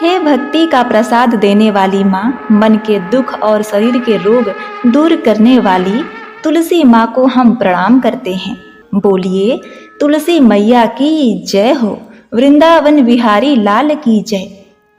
हे भक्ति का प्रसाद देने वाली माँ, मन के दुख और शरीर के रोग दूर करने वाली तुलसी माँ को हम प्रणाम करते हैं। बोलिए तुलसी मैया की जय हो, वृंदावन बिहारी लाल की जय।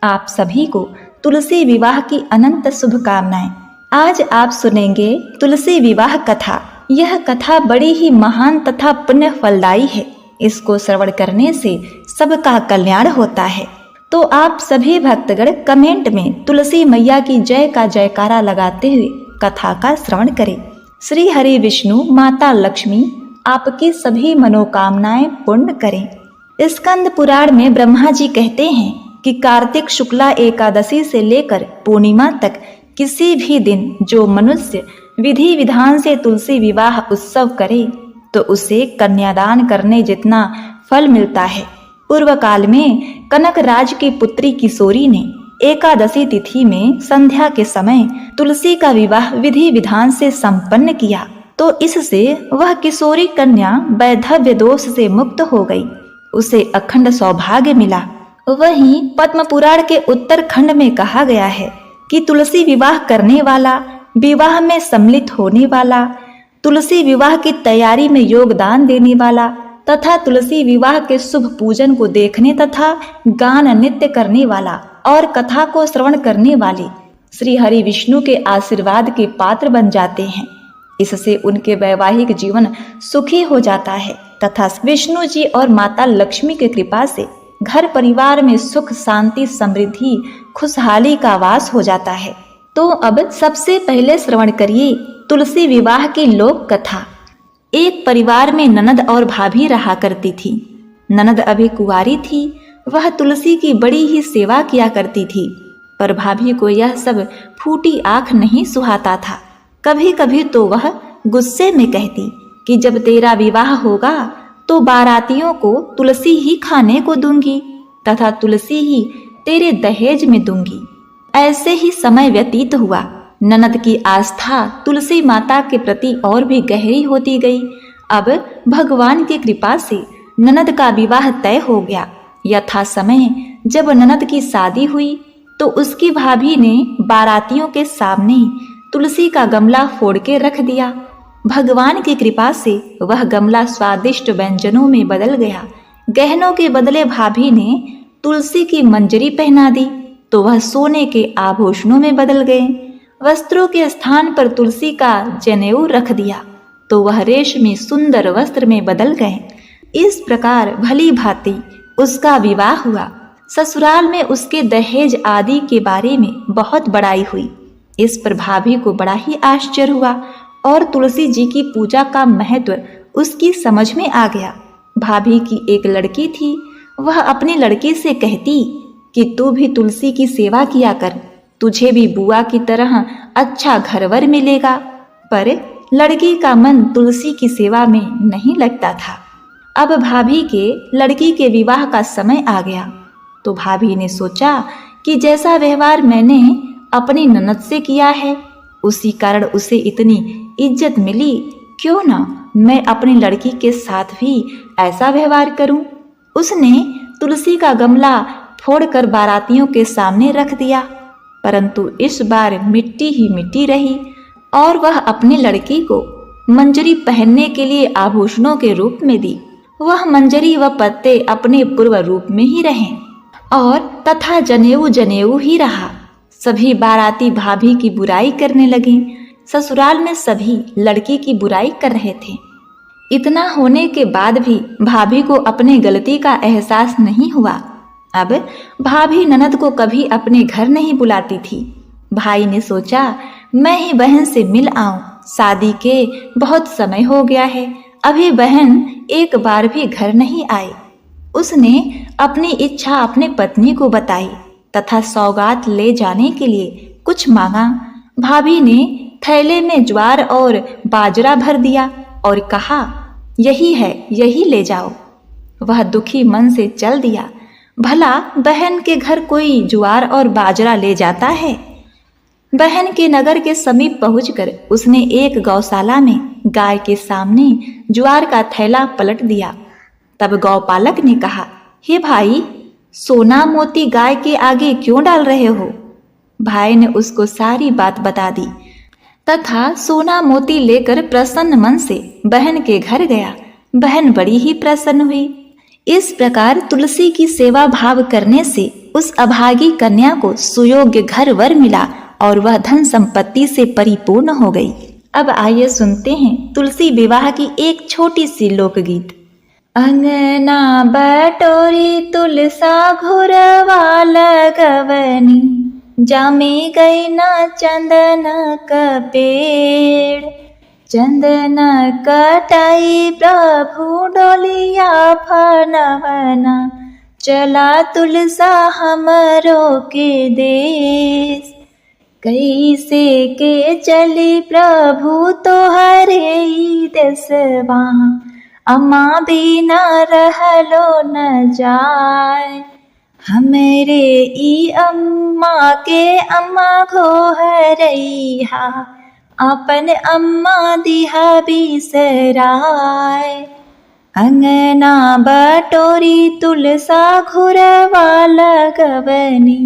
आप सभी को तुलसी विवाह की अनंत शुभकामनाएं। आज आप सुनेंगे तुलसी विवाह कथा। यह कथा बड़ी ही महान तथा पुण्य फलदायी है। इसको श्रवण करने से सबका कल्याण होता है। तो आप सभी भक्तगण कमेंट में तुलसी मैया की जय का जयकारा लगाते हुए कथा का श्रवण करें। श्री हरि विष्णु माता लक्ष्मी आपकी सभी मनोकामनाएं पूर्ण करें। स्कंद पुराण में ब्रह्मा जी कहते हैं कि कार्तिक शुक्ला एकादशी से लेकर पूर्णिमा तक किसी भी दिन जो मनुष्य विधि विधान से तुलसी विवाह उत्सव करे तो उसे कन्यादान करने जितना फल मिलता है। पूर्व काल में कनक राज की पुत्री किशोरी ने एकादशी तिथि में संध्या के समय तुलसी का विवाह विधि विधान से संपन्न किया, तो इससे वह किशोरी कन्या वैधव्य दोष से मुक्त हो गई। उसे अखंड सौभाग्य मिला। वहीं पद्म पुराण के उत्तर खंड में कहा गया है कि तुलसी विवाह करने वाला, विवाह में सम्मिलित होने वाला, तुलसी विवाह की तैयारी में योगदान देने वाला तथा तुलसी विवाह के शुभ पूजन को देखने तथा गान नृत्य करने वाला और कथा को श्रवण करने वाले श्री हरि विष्णु के आशीर्वाद के पात्र बन जाते हैं। इससे उनके वैवाहिक जीवन सुखी हो जाता है तथा विष्णु जी और माता लक्ष्मी की कृपा से घर परिवार में सुख शांति समृद्धि खुशहाली का वास हो जाता है। तो अब सबसे पहले श्रवण करिए तुलसी विवाह की लोक कथा। एक परिवार में ननद और भाभी रहा करती थी। ननद अभी कुंवारी थी। वह तुलसी की बड़ी ही सेवा किया करती थी, पर भाभी को यह सब फूटी आंख नहीं सुहाता था। कभी कभी तो वह गुस्से में कहती कि जब तेरा विवाह होगा तो बारातियों को तुलसी ही खाने को दूंगी तथा तुलसी ही तेरे दहेज में दूंगी। ऐसे ही समय व्यतीत हुआ। ननद की आस्था तुलसी माता के प्रति और भी गहरी होती गई। अब भगवान की कृपा से ननद का विवाह तय हो गया। यथा समय जब ननद की शादी हुई तो उसकी भाभी ने बारातियों के सामने तुलसी का गमला फोड़ के रख दिया। भगवान की कृपा से वह गमला स्वादिष्ट व्यंजनों में बदल गया। गहनों के बदले भाभी ने तुलसी की मंजरी पहना दी तो वह सोने के आभूषणों में बदल गए। वस्त्रों के स्थान पर तुलसी का जनेऊ रख दिया तो वह रेशमी सुंदर वस्त्र में बदल गए। इस प्रकार भली भांति उसका विवाह हुआ। ससुराल में उसके दहेज आदि के बारे में बहुत बड़ाई हुई। इस पर भाभी को बड़ा ही आश्चर्य हुआ और तुलसी जी की पूजा का महत्व उसकी समझ में आ गया। भाभी की एक लड़की थी। वह अपनी लड़की से कहती कि तू भी तुलसी की सेवा किया कर, तुझे भी बुआ की तरह अच्छा घरवर मिलेगा। पर लड़की का मन तुलसी की सेवा में नहीं लगता था। अब भाभी के लड़की के विवाह का समय आ गया तो भाभी ने सोचा कि जैसा व्यवहार मैंने अपनी ननद से किया है उसी कारण उसे इतनी इज्जत मिली, क्यों ना मैं अपनी लड़की के साथ भी ऐसा व्यवहार करूं। उसने तुलसी का गमला फोड़कर बारातियों के सामने रख दिया, परंतु इस बार मिट्टी ही मिट्टी रही और वह अपनी लड़की को मंजरी पहनने के लिए आभूषणों के रूप में दी। वह मंजरी व पत्ते अपने पूर्व रूप में ही रहे और तथा जनेऊ जनेऊ ही रहा। सभी बाराती भाभी की बुराई करने लगे। ससुराल में सभी लड़की की बुराई कर रहे थे। इतना होने के बाद भी भाभी को अपने गलती का एहसास नहीं हुआ। अब भाभी ननद को कभी अपने घर नहीं बुलाती थी। भाई ने सोचा मैं ही बहन से मिल आऊं, शादी के बहुत समय हो गया है, अभी बहन एक बार भी घर नहीं आई। उसने अपनी इच्छा अपने पत्नी को बताई तथा सौगात ले जाने के लिए कुछ मांगा। भाभी ने थैले में ज्वार और बाजरा भर दिया और कहा यही है, यही ले जाओ। वह दुखी मन से चल दिया। भला बहन के घर कोई ज्वार और बाजरा ले जाता है। बहन के नगर के समीप पहुंचकर उसने एक गौशाला में गाय के सामने ज्वार का थैला पलट दिया। तब गौपालक ने कहा, हे भाई, सोना मोती गाय के आगे क्यों डाल रहे हो? भाई ने उसको सारी बात बता दी तथा सोना मोती लेकर प्रसन्न मन से बहन के घर गया। बहन बड़ी ही प्रसन्न हुई। इस प्रकार तुलसी की सेवा भाव करने से उस अभागी कन्या को सुयोग्य घर वर मिला और वह धन संपत्ति से परिपूर्ण हो गई। अब आइए सुनते हैं तुलसी विवाह की एक छोटी सी लोकगीत। अंगना बटोरी तुलसा घुरवा लगवनी, जामी गई ना चंदन का पेड़। चंदन कटाई प्रभु डोलिया फनवना, चला तुलसा हमरो के देश। कैसे के चली प्रभु तोहरे देशवा, अम्मा बिना रहलो न जाए। हमरे ई अम्मा के अम्मा घोहरैहा, अपन अम्मा दिहा बिसराय। अंगना बटोरी तुलसा घुरवा लगवनी,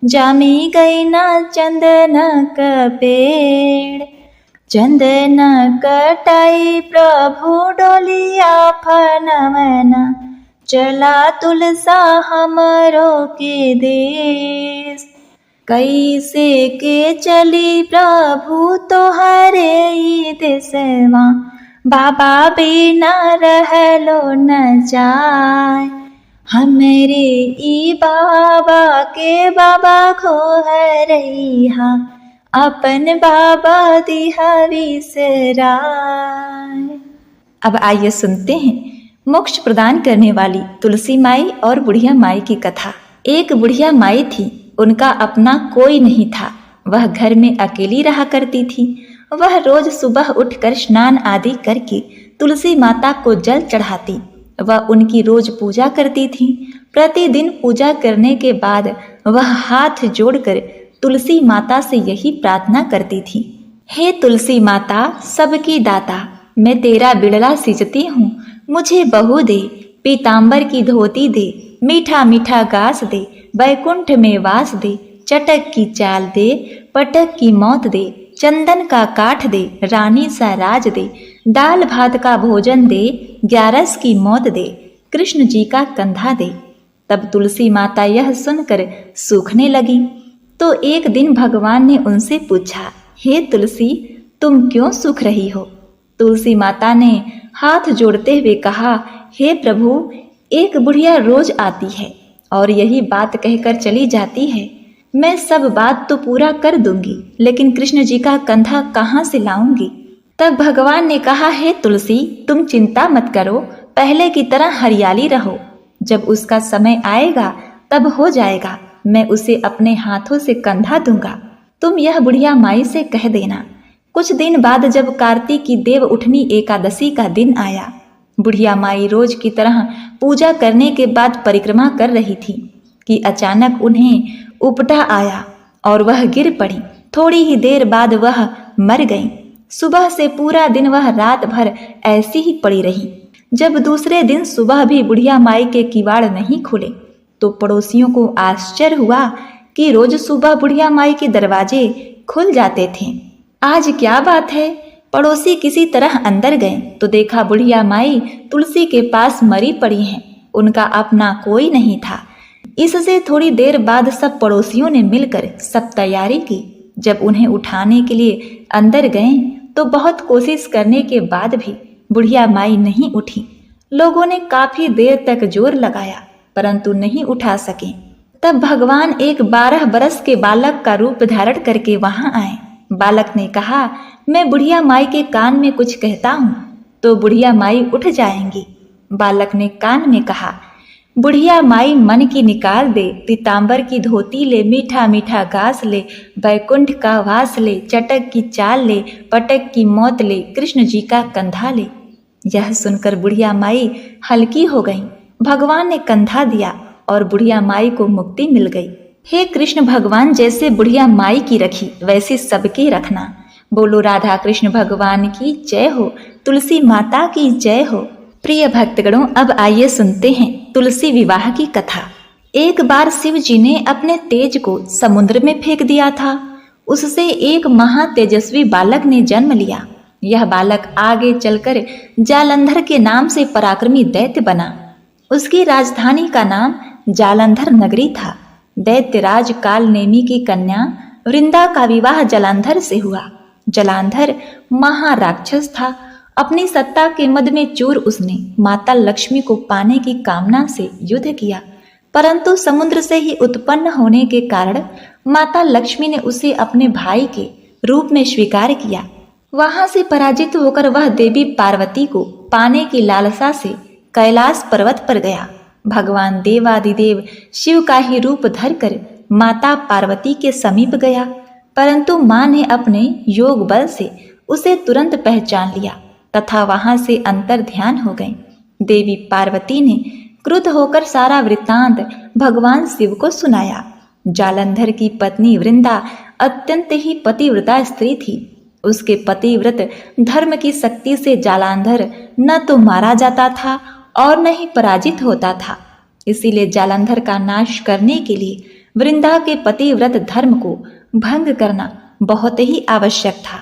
जामी गई ना चंदन का पेड़। चंदन कटाई प्रभु डोलिया फनवना, चला तुलसा हमरो के देश। कैसे के चली प्रभु तोहरे देशवा, बाबा बिना रहलो न जाए। हमरे ई बाबा के बाबा घोहरैहा, अपन बाबा दिहा बिसराय। अब आइए सुनते हैं मोक्ष प्रदान करने वाली तुलसी माई और बुढ़िया माई की कथा। एक बुढ़िया माई थी, उनका अपना कोई नहीं था। वह घर में अकेली रहा करती थी। वह रोज सुबह उठकर स्नान आदि करके तुलसी माता को जल चढ़ाती। वह उनकी रोज पूजा करती थी। प्रतिदिन पूजा करने के बाद वह हाथ जोड़कर तुलसी माता से यही प्रार्थना करती थी, हे तुलसी माता सबकी दाता, मैं तेरा बिड़ला सिंचती हूँ। मुझे बहू दे, पीताम्बर की धोती दे, मीठा मीठा गास दे, बैकुंठ में वास दे। चटक की चाल दे, पटक की मौत दे, चंदन का काठ दे, रानी सा राज दे। दाल भात का भोजन दे, 11 की मौत दे, कृष्ण जी का कंधा दे। तब तुलसी माता यह सुनकर सूखने लगी। तो एक दिन भगवान ने उनसे पूछा, हे तुलसी तुम क्यों सूख रही हो? तुलसी माता ने हाथ जोड़ते हुए कहा, हे प्रभु, एक बुढ़िया रोज आती है और यही बात कहकर चली जाती है। मैं सब बात तो पूरा कर दूंगी, लेकिन कृष्ण जी का कंधा कहाँ से लाऊंगी? तब भगवान ने कहा, हे तुलसी तुम चिंता मत करो, पहले की तरह हरियाली रहो। जब उसका समय आएगा तब हो जाएगा, मैं उसे अपने हाथों से कंधा दूंगा। तुम यह बुढ़िया माई से कह देना। कुछ दिन बाद जब कार्तिक की देव उठनी एकादशी का दिन आया, बुढ़िया माई रोज की तरह पूजा करने के बाद परिक्रमा कर रही थी कि अचानक उन्हें उपटा आया और वह गिर पड़ी। थोड़ी ही देर बाद वह मर गई। सुबह से पूरा दिन वह रात भर ऐसी ही पड़ी रही। जब दूसरे दिन सुबह भी बुढ़िया माई के किवाड़ नहीं खुले तो पड़ोसियों को आश्चर्य हुआ कि रोज सुबह बुढ़िया माई के दरवाजे खुल जाते थे। आज क्या बात है? पड़ोसी किसी तरह अंदर गए तो देखा बुढ़िया माई तुलसी के पास मरी पड़ी हैं। उनका अपना कोई नहीं था। इससे थोड़ी देर बाद सब पड़ोसियों ने मिलकर सब तैयारी की। जब उन्हें उठाने के लिए अंदर गए तो बहुत कोशिश करने के बाद भी बुढ़िया माई नहीं उठी। लोगों ने काफी देर तक जोर लगाया परंतु नहीं उठा सके। तब भगवान एक 12 बरस के बालक का रूप धारण करके वहां आए। बालक ने कहा, मैं बुढ़िया माई के कान में कुछ कहता हूँ तो बुढ़िया माई उठ जाएंगी। बालक ने कान में कहा, बुढ़िया माई मन की निकाल दे, पीताम्बर की धोती ले, मीठा मीठा घास ले, बैकुंठ का वास ले, चटक की चाल ले, पटक की मौत ले, कृष्ण जी का कंधा ले। यह सुनकर बुढ़िया माई हल्की हो गई। भगवान ने कंधा दिया और बुढ़िया माई को मुक्ति मिल गई। हे कृष्ण भगवान जैसे बुढ़िया माई की रखी वैसे सबकी रखना। बोलो राधा कृष्ण भगवान की जय हो, तुलसी माता की जय हो। प्रिय भक्तगणों, अब आइए सुनते हैं तुलसी विवाह की कथा। एक बार शिव जी ने अपने तेज को समुद्र में फेंक दिया था। उससे एक महा तेजस्वी बालक ने जन्म लिया। यह बालक आगे चलकर जालंधर के नाम से पराक्रमी दैत्य बना। उसकी राजधानी का नाम जालंधर नगरी था। दैत्यराज कालनेमी की कन्या वृंदा का विवाह जलांधर से हुआ। जलांधर महाराक्षस था। अपनी सत्ता के मद में चूर उसने माता लक्ष्मी को पाने की कामना से युद्ध किया, परंतु समुद्र से ही उत्पन्न होने के कारण माता लक्ष्मी ने उसे अपने भाई के रूप में स्वीकार किया। वहां से पराजित होकर वह देवी पार्वती को पाने की लालसा से कैलाश पर्वत पर गया। भगवान देवादिदेव शिव का ही रूप धरकर माता पार्वती के समीप गया, परंतु मां ने अपने योग बल से उसे तुरंत पहचान लिया तथा वहां से अंतर ध्यान हो गए। देवी पार्वती ने क्रुद्ध होकर सारा वृत्तांत भगवान शिव को सुनाया। जालंधर की पत्नी वृंदा अत्यंत ही पतिव्रता स्त्री थी। उसके पतिव्रत धर्म की शक्ति से जालंधर न तो मारा जाता था और न ही पराजित होता था। इसीलिए जालंधर का नाश करने के लिए वृंदा के पतिव्रत धर्म को भंग करना बहुत ही आवश्यक था।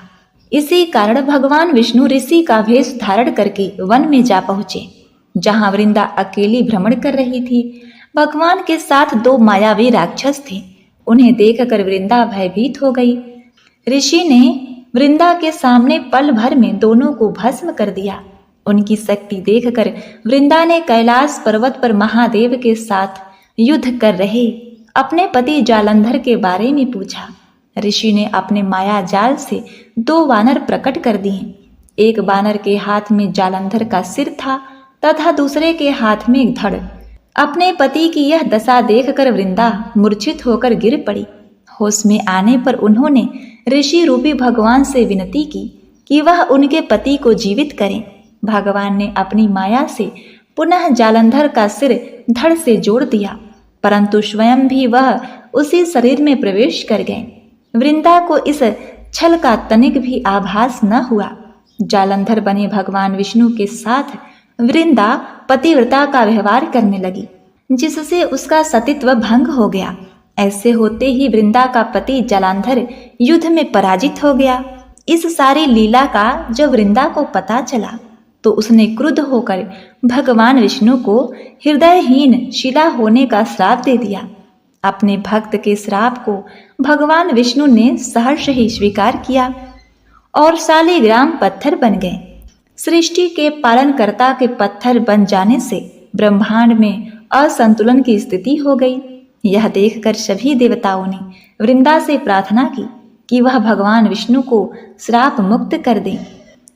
इसी कारण भगवान विष्णु ऋषि का वेश धारण करके वन में जा पहुंचे, जहां वृंदा अकेली भ्रमण कर रही थी। भगवान के साथ 2 मायावी राक्षस थे। उन्हें देखकर वृंदा भयभीत हो गई। ऋषि ने वृंदा के सामने पल भर में दोनों को भस्म कर दिया। उनकी शक्ति देखकर वृंदा ने कैलाश पर्वत पर महादेव के साथ युद्ध कर रहे अपने पति जालंधर के बारे में पूछा। ऋषि ने अपने माया जाल से 2 वानर प्रकट कर दिए। एक वानर के हाथ में जालंधर का सिर था तथा दूसरे के हाथ में एक धड़। अपने पति की यह दशा देखकर वृंदा मूर्छित होकर गिर पड़ी। होश में आने पर उन्होंने ऋषि रूपी भगवान से विनती की कि वह उनके पति को जीवित करें। भगवान ने अपनी माया से पुनः जालंधर का सिर धड़ से जोड़ दिया, परंतु स्वयं भी वह उसी शरीर में प्रवेश कर गए। वृंदा को इस छल का तनिक भी आभास न हुआ। जालंधर बने भगवान विष्णु के साथ वृंदा पतिव्रता का व्यवहार करने लगी, जिससे उसका सतीत्व भंग हो गया। ऐसे होते ही वृंदा का पति जालंधर युद्ध में पराजित हो गया। इस सारी लीला का जब वृंदा को पता चला तो उसने क्रुद्ध होकर भगवान विष्णु को हृदयहीन शिला होने का श्राप दे दिया। अपने भक्त के श्राप को भगवान विष्णु ने सहर्ष ही स्वीकार किया और शालिग्राम पत्थर बन गए। सृष्टि के पालनकर्ता के पत्थर बन जाने से ब्रह्मांड में असंतुलन की स्थिति हो गई। यह देखकर सभी देवताओं ने वृंदा से प्रार्थना की कि वह भगवान विष्णु को श्राप मुक्त कर दे।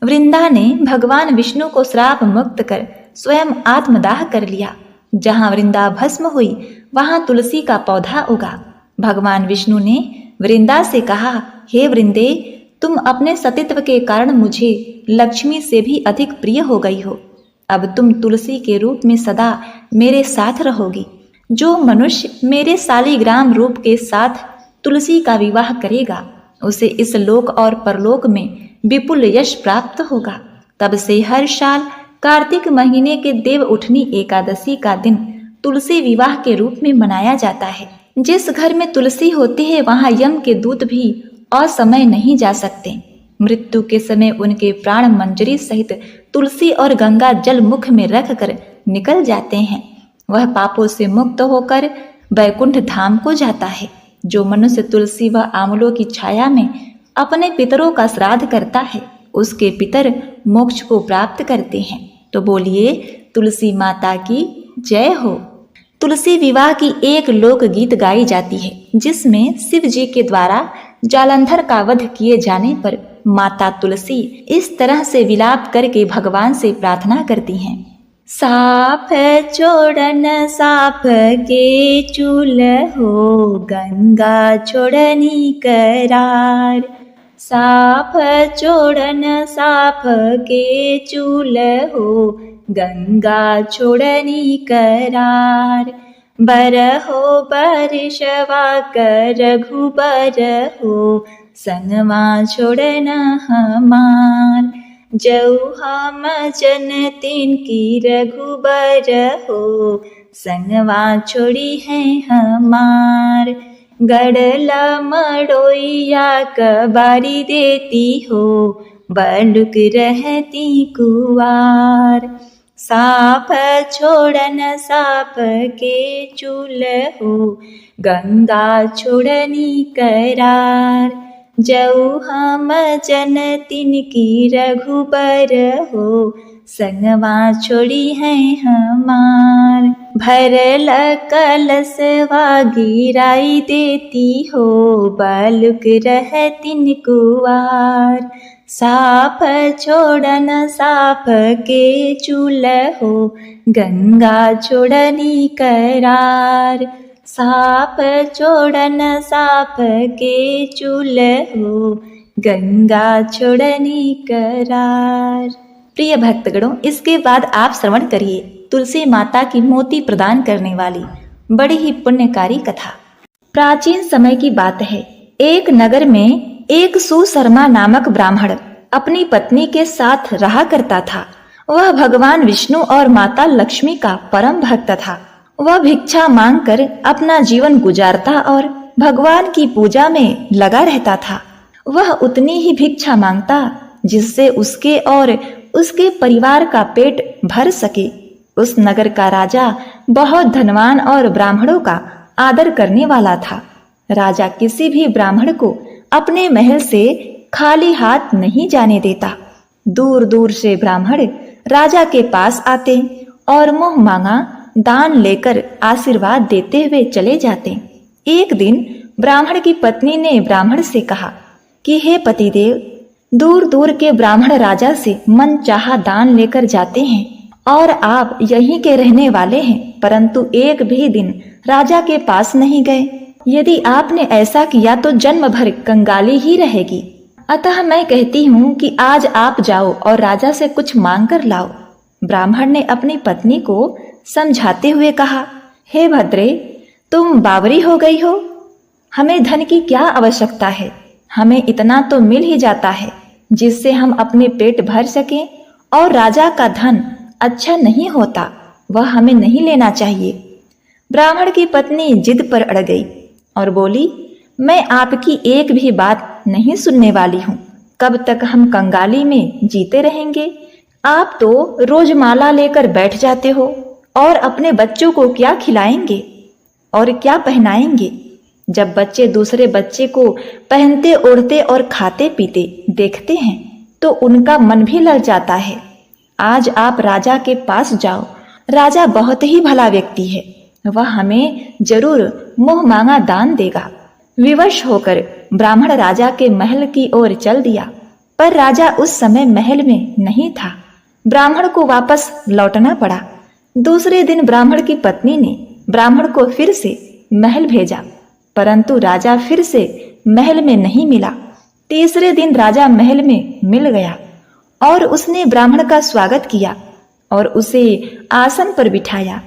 वृंदा ने भगवान विष्णु को श्राप मुक्त कर स्वयं आत्मदाह कर लिया। जहां वृंदा भस्म हुई वहां तुलसी का पौधा उगा। भगवान विष्णु ने वृंदा से कहा, हे वृंदे, तुम अपने सतीत्व के कारण मुझे लक्ष्मी से भी अधिक प्रिय हो गई हो। अब तुम तुलसी के रूप में सदा मेरे साथ रहोगी। जो मनुष्य मेरे शालिग्राम रूप के साथ तुलसी का विवाह करेगा उसे इस लोक और परलोक में विपुल यश प्राप्त होगा। तब से हर साल कार्तिक महीने के देव उठनी एकादशी का दिन तुलसी विवाह के रूप में मनाया जाता है। जिस घर में तुलसी होती है वहां यम के दूत भी असमय नहीं जा सकते। मृत्यु के समय उनके प्राण मंजरी सहित तुलसी और गंगा जल मुख में रख कर निकल जाते हैं। वह पापों से मुक्त होकर वैकुंठ धाम को जाता है। जो मनुष्य तुलसी व आंवलों की छाया में अपने पितरों का श्राद्ध करता है उसके पितर मोक्ष को प्राप्त करते हैं। तो बोलिए तुलसी माता की जय हो। तुलसी विवाह की एक लोक गीत गाई जाती है, जिसमें शिव जी के द्वारा जालंधर का वध किए जाने पर माता तुलसी इस तरह से विलाप करके भगवान से प्रार्थना करती हैं। साफ छोड़न साफ के चूल हो, गंगा छोड़नी करार। साफ छोड़न साफ के चूल हो, गंगा छोड़नी करार। बर हो बरषवा कर रघुबर हो, संगवा छोड़न हमार। जऊ हम जन तिनकी रघुबर हो, संगवा छोड़ी है हमार। गड़ला मड़ोइया कबारी देती हो, बलुक रहती कुवार। साप छोड़न साप के चूल हो, गंगा छोड़नी करार। जऊ हम जन तिनकी रघुबर हो, संगवा छोड़ी है हमार। भरल कलशवा गिराई देती हो, बालुक रहतिन कुवार। साप छोड़न साप के चूल हो, गंगा छोड़नी करार। साप छोड़न साप के चूल हो, गंगा छोड़नी करार। प्रिय भक्तगणों, इसके बाद आप श्रवण करिए तुलसी माता की मोती प्रदान करने वाली बड़ी ही पुण्यकारी कथा। प्राचीन समय की बात है। एक नगर में एक सुशर्मा नामक ब्राह्मण अपनी पत्नी के साथ रहा करता था। वह भगवान विष्णु और माता लक्ष्मी का परम भक्त था। वह भिक्षा मांगकर अपना जीवन गुजारता और भगवान की पूजा में लगा रहता था। वह उतनी ही भिक्षा मांगता जिससे उसके और उसके परिवार का पेट भर सके। उस नगर का राजा बहुत धनवान और ब्राह्मणों का आदर करने वाला था। राजा किसी भी ब्राह्मण को अपने महल से खाली हाथ नहीं जाने देता। दूर दूर से ब्राह्मण राजा के पास आते और मुंह मांगा दान लेकर आशीर्वाद देते हुए चले जाते। एक दिन ब्राह्मण की पत्नी ने ब्राह्मण से कहा कि हे पतिदेव, दूर दूर के ब्राह्मण राजा से मन चाहा दान लेकर जाते हैं और आप यहीं के रहने वाले हैं, परंतु एक भी दिन राजा के पास नहीं गए। यदि आपने ऐसा किया तो जन्म भर कंगाली ही रहेगी। अतः मैं कहती हूँ कि आज आप जाओ और राजा से कुछ मांग कर लाओ। ब्राह्मण ने अपनी पत्नी को समझाते हुए कहा, हे भद्रे, तुम बावरी हो गई हो। हमें धन की क्या आवश्यकता है? हमें इतना तो मिल ही जाता है जिससे हम अपने पेट भर सकें, और राजा का धन अच्छा नहीं होता, वह हमें नहीं लेना चाहिए। ब्राह्मण की पत्नी जिद पर अड़ गई और बोली, मैं आपकी एक भी बात नहीं सुनने वाली हूँ। कब तक हम कंगाली में जीते रहेंगे? आप तो रोज माला लेकर बैठ जाते हो और अपने बच्चों को क्या खिलाएंगे और क्या पहनाएंगे? जब बच्चे दूसरे बच्चे को पहनते ओढ़ते और खाते पीते देखते हैं तो उनका मन भी लग जाता है। आज आप राजा के पास जाओ। राजा बहुत ही भला व्यक्ति है, वह हमें जरूर मुंह मांगा दान देगा। विवश होकर ब्राह्मण राजा के महल की ओर चल दिया, पर राजा उस समय महल में नहीं था। ब्राह्मण को वापस लौटना पड़ा। दूसरे दिन ब्राह्मण की पत्नी ने ब्राह्मण को फिर से महल भेजा, परंतु राजा फिर से महल में नहीं मिला। तीसरे दिन राजा महल में मिल गया और उसने ब्राह्मण का स्वागत किया और उसे आसन पर बिठाया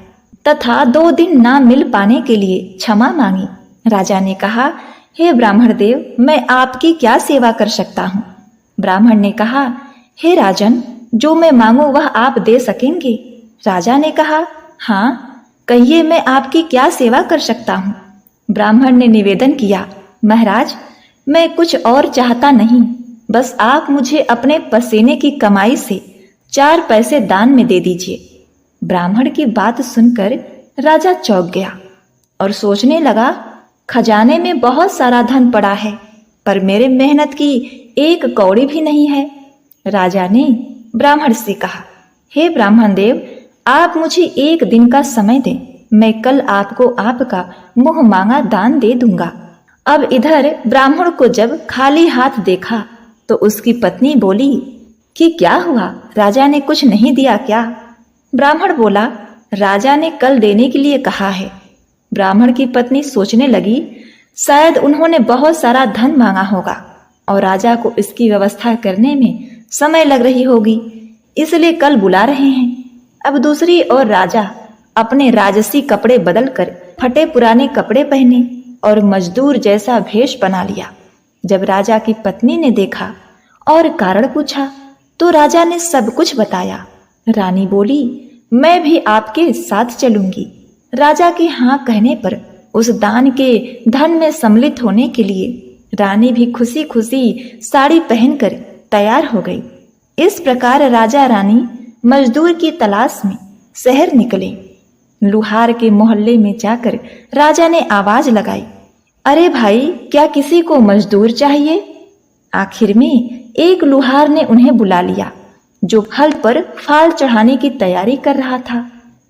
तथा 2 दिन ना मिल पाने के लिए क्षमा मांगी। राजा ने कहा, हे ब्राह्मण देव, मैं आपकी क्या सेवा कर सकता हूँ? ब्राह्मण ने कहा, हे राजन, जो मैं मांगू वह आप दे सकेंगे? राजा ने कहा, हाँ, कहिए मैं आपकी क्या सेवा कर सकता हूँ? ब्राह्मण ने निवेदन किया, महाराज, मैं कुछ और चाहता नहीं, बस आप मुझे अपने पसीने की कमाई से 4 पैसे दान में दे दीजिए। ब्राह्मण की बात सुनकर राजा चौंक गया और सोचने लगा, खजाने में बहुत सारा धन पड़ा है, पर मेरे मेहनत की 1 कौड़ी भी नहीं है। राजा ने ब्राह्मण से कहा, हे ब्राह्मण देव, आप मुझे 1 दिन का समय दें, मैं कल आपको आपका मुंह मांगा दान दे दूंगा। अब इधर ब्राह्मण को जब खाली हाथ देखा तो उसकी पत्नी बोली कि क्या हुआ, राजा ने कुछ नहीं दिया क्या? ब्राह्मण बोला, राजा ने कल देने के लिए कहा है। ब्राह्मण की पत्नी सोचने लगी, शायद उन्होंने बहुत सारा धन मांगा होगा और राजा को इसकी व्यवस्था करने में समय लग रही होगी, इसलिए कल बुला रहे हैं। अब दूसरी ओर राजा अपने राजसी कपड़े बदलकर फटे पुराने कपड़े पहने और मजदूर जैसा भेष बना लिया। जब राजा की पत्नी ने देखा और कारण पूछा तो राजा ने सब कुछ बताया। रानी बोली, मैं भी आपके साथ चलूंगी। राजा के हाँ कहने पर उस दान के धन में सम्मिलित होने के लिए रानी भी खुशी खुशी साड़ी पहनकर तैयार हो गई। इस प्रकार राजा रानी मजदूर की तलाश में शहर निकले। लुहार के मोहल्ले में जाकर राजा ने आवाज लगाई, अरे भाई, क्या किसी को मजदूर चाहिए? आखिर में एक लुहार ने उन्हें बुला लिया जो हल पर फाल चढ़ाने की तैयारी कर रहा था।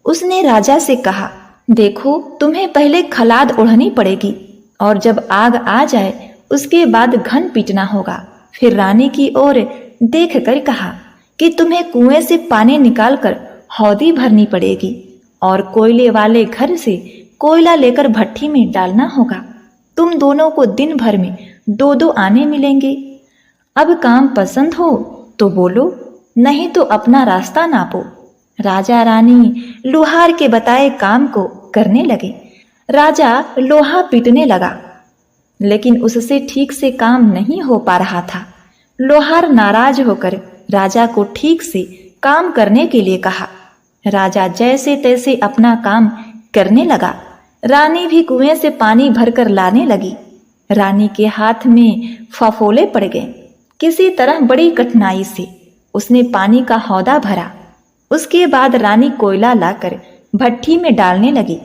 उसने राजा से कहा, देखो, तुम्हें पहले खलाद ओढ़नी पड़ेगी और जब आग आ जाए उसके बाद घन पीटना होगा। फिर रानी की ओर देख कर कहा कि तुम्हें कुएं से पानी निकालकर हौदी भरनी पड़ेगी और कोयले वाले घर से कोयला लेकर भट्ठी में डालना होगा। तुम दोनों को दिन भर में 2-2 आने मिलेंगे। अब काम पसंद हो तो बोलो, नहीं तो अपना रास्ता नापो। राजा रानी लोहार के बताए काम को करने लगे। राजा लोहा पीटने लगा, लेकिन उससे ठीक से काम नहीं हो पा रहा था। लोहार नाराज होकर राजा को ठीक से काम करने के लिए कहा। राजा जैसे तैसे अपना काम करने लगा। रानी भी कुएं से पानी भरकर लाने लगी। रानी के हाथ में फफोले पड़ गए। किसी तरह बड़ी कठिनाई से उसने पानी का हौदा भरा। उसके बाद रानी कोयला लाकर भट्ठी में डालने लगी।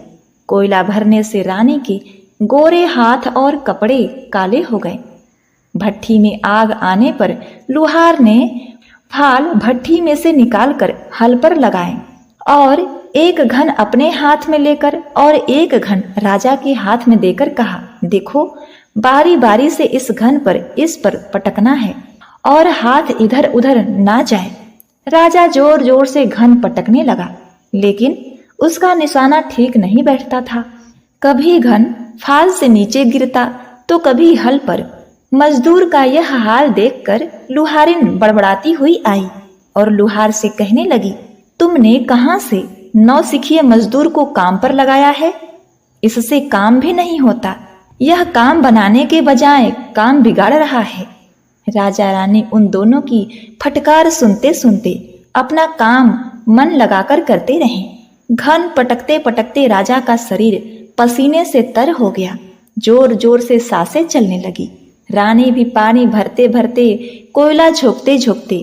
कोयला भरने से रानी के गोरे हाथ और कपड़े काले हो गए। भट्ठी में आग आने पर लुहार ने फाल भट्ठी में से निकालकर हल पर लगाए और एक घन अपने हाथ में लेकर और एक घन राजा के हाथ में देकर कहा, देखो, बारी बारी से इस घन पर इस पर पटकना है और हाथ इधर उधर ना जाए। राजा जोर जोर से घन पटकने लगा, लेकिन उसका निशाना ठीक नहीं बैठता था। कभी घन फाल से नीचे गिरता तो कभी हल पर। मजदूर का यह हाल देखकर लुहारिन बड़बड़ाती हुई आई और लुहार से कहने लगी, तुमने कहाँ से नौसिखिए मजदूर को काम पर लगाया है? इससे काम भी नहीं होता। यह काम बनाने के बजाय काम बिगाड़ रहा है। राजा रानी उन दोनों की फटकार सुनते सुनते अपना काम मन लगाकर करते रहे। घन पटकते पटकते राजा का शरीर पसीने से तर हो गया। जोर जोर से सांसें चलने लगी। रानी भी पानी भरते भरते, कोयला झोंकते झोंकते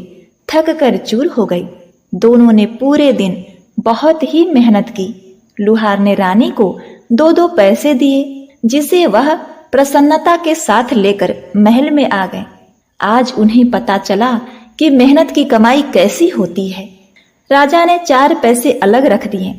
थक कर चूर हो गई। दोनों ने पूरे दिन बहुत ही मेहनत की। लुहार ने रानी को 2-2 पैसे दिए, जिसे वह प्रसन्नता के साथ लेकर महल में आ गए। आज उन्हें पता चला कि मेहनत की कमाई कैसी होती है। राजा ने 4 पैसे अलग रख दिए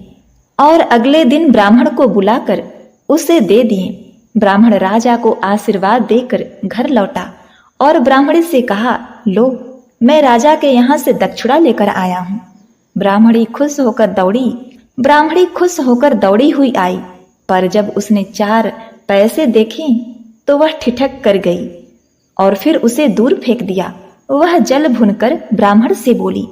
और अगले दिन ब्राह्मण को बुलाकर उसे दे दिए। ब्राह्मण राजा को आशीर्वाद देकर घर लौटा और ब्राह्मणी से कहा, लो, मैं राजा के यहाँ से दक्षिणा लेकर आया हूँ। ब्राह्मणी खुश होकर दौड़ी हुई आई, पर जब उसने 4 पैसे देखे तो वह ठिठक कर गई और फिर उसे दूर फेंक दिया। वह जल भुनकर ब्राह्मण से बोली,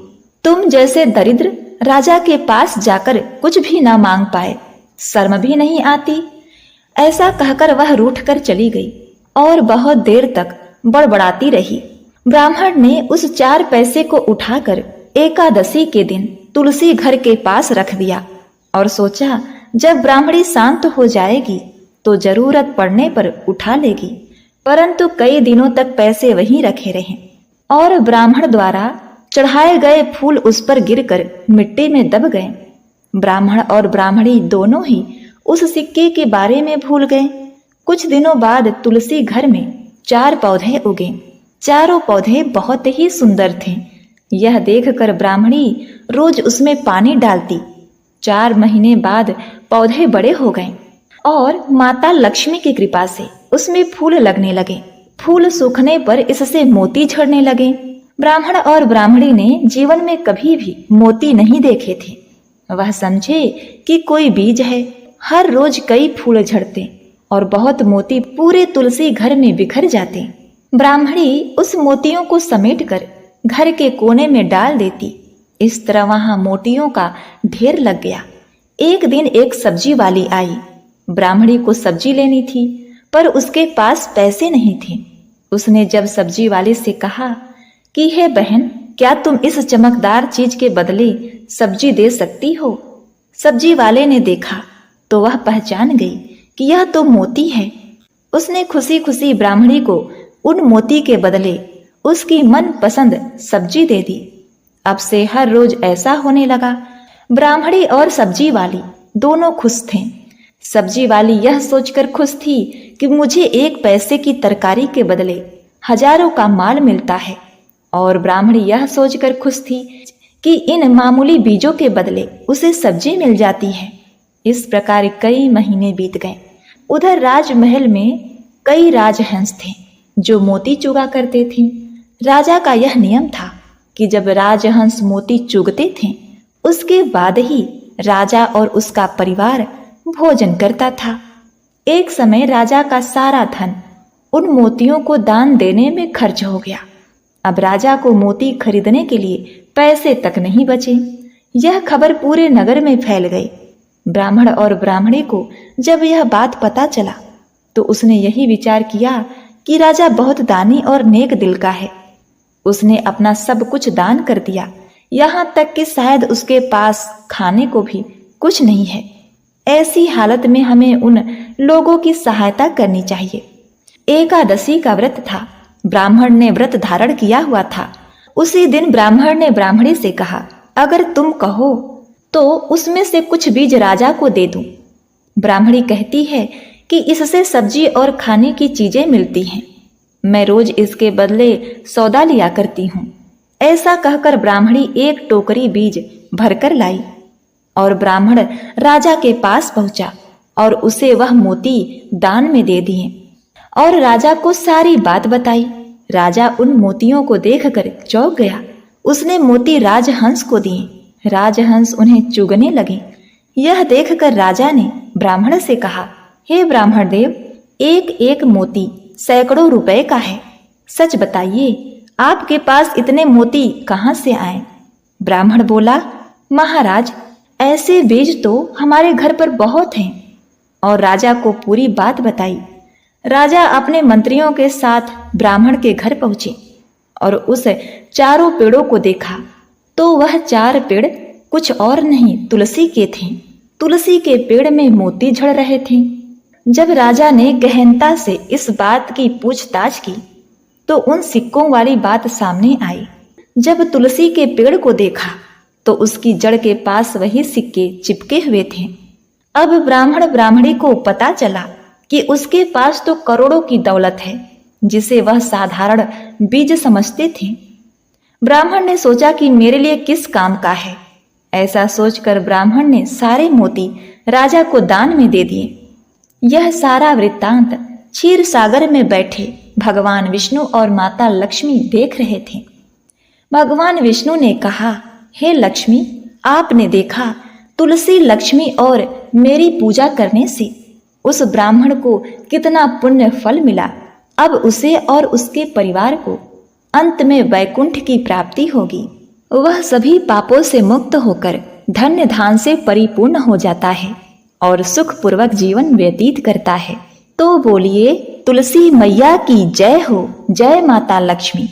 तुम जैसे दरिद्र राजा के पास जाकर कुछ भी ना मांग पाए, शर्म भी नहीं आती? ऐसा कहकर वह रूठ कर चली गई और बहुत देर तक बड़बड़ाती रही। ब्राह्मण ने उस 4 पैसे को उठाकर एकादशी के दिन तुलसी घर के पास रख दिया और सोचा, जब ब्राह्मणी शांत हो जाएगी तो जरूरत पड़ने पर उठा लेगी। परंतु कई दिनों तक पैसे वहीं रखे रहे और ब्राह्मण द्वारा चढ़ाए गए फूल उस पर गिरकर मिट्टी में दब गए। ब्राह्मण और ब्राह्मणी दोनों ही उस सिक्के के बारे में भूल गए। कुछ दिनों बाद तुलसी घर में 4 पौधे उगे। चारों पौधे बहुत ही सुंदर थे। यह देखकर ब्राह्मणी रोज उसमें पानी डालती। 4 महीने बाद पौधे बड़े हो गए और माता लक्ष्मी की कृपा से उसमें फूल लगने लगे। फूल सूखने पर इससे मोती झड़ने लगे। ब्राह्मण और ब्राह्मणी ने जीवन में कभी भी मोती नहीं देखे थे। वह समझे कि कोई बीज है। हर रोज कई फूल झड़ते और बहुत मोती पूरे तुलसी घर में बिखर जाते। ब्राह्मणी उस मोतियों को समेटकर घर के कोने में डाल देती। इस तरह वहां मोतियों का ढेर लग गया। एक दिन एक सब्जी वाली आई। ब्राह्मणी को सब्जी लेनी थी, पर उसके पास पैसे नहीं थे। उसने जब सब्जी वाले से कहा कि हे बहन, क्या तुम इस चमकदार चीज के बदले सब्जी दे सकती हो? सब्जी वाले ने देखा तो वह पहचान गई कि यह तो मोती है। उसने खुशी खुशी ब्राह्मणी को उन मोती के बदले उसकी मनपसंद सब्जी दे दी। अब से हर रोज ऐसा होने लगा। ब्राह्मणी और सब्जी वाली दोनों खुश थे। सब्जी वाली यह सोचकर खुश थी कि मुझे 1 पैसे की तरकारी के बदले हजारों का माल मिलता है, और ब्राह्मणी यह सोचकर खुश थी कि इन मामूली बीजों के बदले उसे सब्जी मिल जाती है। इस प्रकार कई महीने बीत गए। उधर राजमहल में कई राजहंस थे जो मोती चुगा करते थे। राजा का यह नियम था कि जब राजहंस मोती चुगते थे उसके बाद ही राजा और उसका परिवार भोजन करता था। एक समय राजा का सारा धन उन मोतियों को दान देने में खर्च हो गया। अब राजा को मोती खरीदने के लिए पैसे तक नहीं बचे। यह खबर पूरे नगर में फैल गई। ब्राह्मण और ब्राह्मणी को जब यह बात पता चला तो उसने यही विचार किया कि राजा बहुत दानी और नेक दिल का है। उसने अपना सब कुछ दान कर दिया, यहाँ तक कि शायद उसके पास खाने को भी कुछ नहीं है। ऐसी हालत में हमें उन लोगों की सहायता करनी चाहिए। एकादशी का व्रत था। ब्राह्मण ने व्रत धारण किया हुआ था। उसी दिन ब्राह्मण ने ब्राह्मणी से कहा, अगर तुम कहो तो उसमें से कुछ बीज राजा को दे दूं। ब्राह्मणी कहती है कि इससे सब्जी और खाने की चीजें मिलती हैं। मैं रोज इसके बदले सौदा लिया करती हूँ। ऐसा कहकर ब्राह्मणी 1 टोकरी बीज भरकर लाई और ब्राह्मण राजा के पास पहुंचा और उसे वह मोती दान में दे दिए और राजा को सारी बात बताई। राजा उन मोतियों को देखकर चौंक गया। उसने मोती राजहंस को दिए। राजहंस उन्हें चुगने लगे। यह देखकर राजा ने ब्राह्मण से कहा, हे ब्राह्मण देव, 1-1 मोती सैकड़ों रुपए का है। सच बताइए, आपके पास इतने मोती कहाँ से आए? ब्राह्मण बोला, महाराज, ऐसे बीज तो हमारे घर पर बहुत हैं। और राजा को पूरी बात बताई। राजा अपने मंत्रियों के साथ ब्राह्मण के घर पहुंचे और उस चारों पेड़ों को देखा तो वह 4 पेड़ कुछ और नहीं तुलसी के थे। तुलसी के पेड़ में मोती झड़ रहे थे। जब राजा ने गहनता से इस बात की पूछताछ की तो उन सिक्कों वाली बात सामने आई। जब तुलसी के पेड़ को देखा तो उसकी जड़ के पास वही सिक्के चिपके हुए थे। अब ब्राह्मण ब्राह्मणी को पता चला कि उसके पास तो करोड़ों की दौलत है जिसे वह साधारण बीज समझते थे। ब्राह्मण ने सोचा कि मेरे लिए किस काम का है। ऐसा सोचकर ब्राह्मण ने सारे मोती राजा को दान में दे दिए। यह सारा वृत्तांत क्षीर सागर में बैठे भगवान विष्णु और माता लक्ष्मी देख रहे थे। भगवान विष्णु ने कहा, हे लक्ष्मी, आपने देखा तुलसी लक्ष्मी और मेरी पूजा करने से उस ब्राह्मण को कितना पुण्य फल मिला। अब उसे और उसके परिवार को अंत में वैकुंठ की प्राप्ति होगी। वह सभी पापों से मुक्त होकर धन्य धान से परिपूर्ण हो जाता है और सुखपूर्वक जीवन व्यतीत करता है। तो बोलिए, तुलसी मैया की जय हो। जय माता लक्ष्मी।